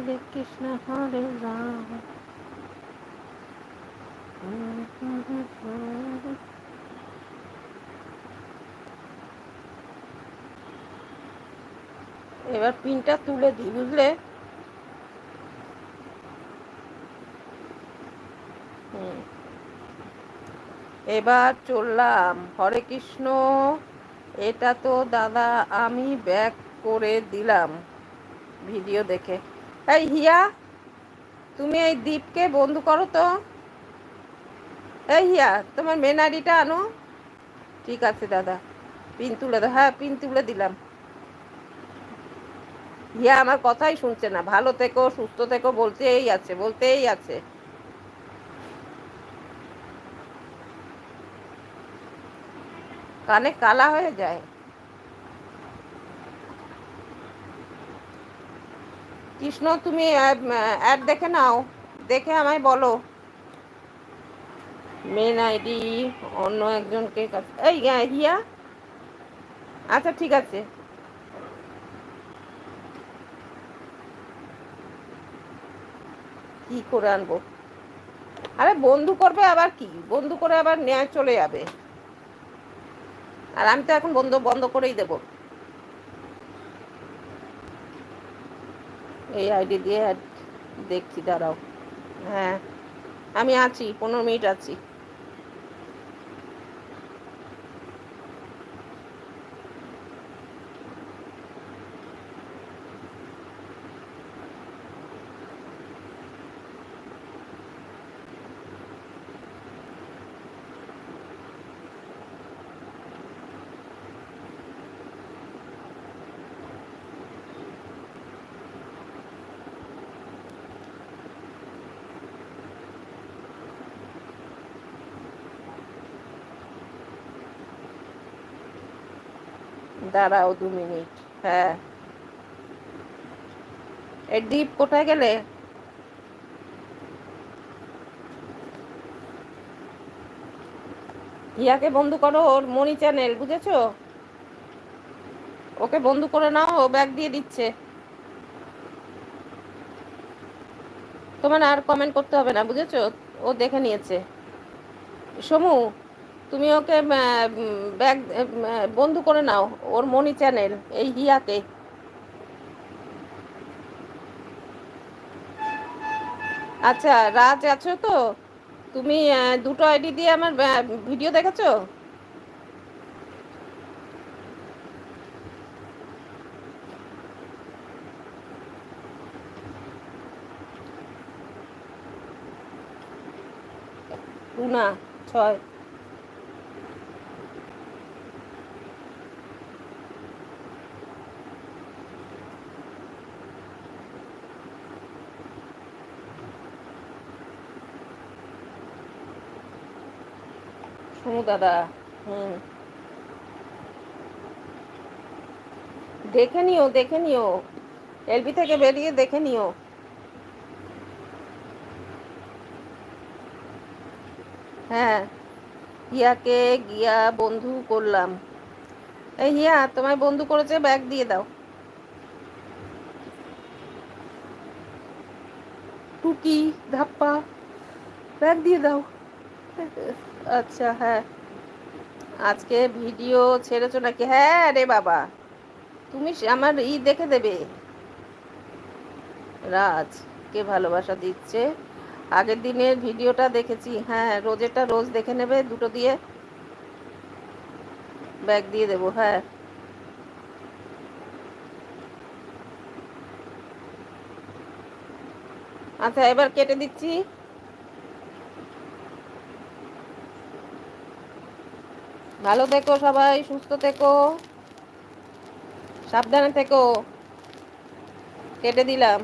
হরে কৃষ্ণ হরে রাম। এবার পিনটা তুলে দিই, বুঝলে? এবার চললাম। হরে কৃষ্ণ। এটা তো দাদা আমি ব্যাক করে দিলাম ভিডিও দেখে। এই হিয়া, তুমি এই দীপকে বন্ধু করো তো। এই হিয়া, তোমার মেন আইডিটা আনো। ঠিক আছে দাদা, পিন তুলে দাও। হ্যাঁ, পিন তুলে দিলাম। হিয়া আমার কথাই শুনছে না। ভালো থেকো, সুস্থ থেকো বলতেই আছে, বলতেই আছে। কানে কালা হয়ে যায়। কৃষ্ণ, তুমি অ্যাড দেখে নাও, দেখে আমায় বলো। মেন আইডি অন্য একজনকে এই হিয়া, আচ্ছা ঠিক আছে। কি করে আনবো? আরে বন্ধু করবে আবার কি, বন্ধু করে আবার ন্যায় চলে যাবে। আর আমি তো এখন বন্ধ বন্ধ করেই দেব। এই আইডি দিয়ে দেখছি, দাঁড়াও। হ্যাঁ, আমি আছি, 15 মিনিট আছি। দাঁড়াও 2 মিনিট। হ্যাঁ, এই দীপ কোথায় গেলে? হিয়াকে বন্ধু করো, ওর মনি চ্যানেল, বুঝেছো? ওকে বন্ধু করে নাও, ও ব্যাগ দিয়ে দিচ্ছে। তোমার আর কমেন্ট করতে হবে না, বুঝেছো? ও দেখে নিয়েছে। সমু, তুমি ওকে ব্যাগ বন্ধু করে নাও, ওর মনি চ্যানেল, এই হিয়াকে। আচ্ছা, রাজ আছো তো? তুমি দুটো আইডি দিয়ে আমার ভিডিও দেখেছো? রুনা 6। সমু দাদা। হুম, দেখে নিও, দেখে নিও, এলবি থেকে বেরিয়ে দেখে নিও। হ্যাঁ, হিয়াকে গিয়া বন্ধু করলাম। এই হিয়া, তোমায় বন্ধু করেছে, ব্যাগ দিয়ে দাও। টুকি, ধাপ্পা, ব্যাগ দিয়ে দাও। আচ্ছা, হ্যাঁ। আজকে ভিডিও ছেড়েছো নাকি? হ্যাঁ রে বাবা, তুমি আমার দেখে দেবে। রাজ কে ভালোবাসা দিচ্ছে। আগের দিনের ভিডিওটা দেখেছি। হ্যাঁ, রোজেরটা রোজ দেখে নেবে, দুটো দিয়ে ব্যাগ দিয়ে দেবো। হ্যাঁ, আচ্ছা এবার কেটে দিচ্ছি। ভালো থেকো সবাই, সুস্থ থেকো, সাবধানে থেকো। কেটে দিলাম।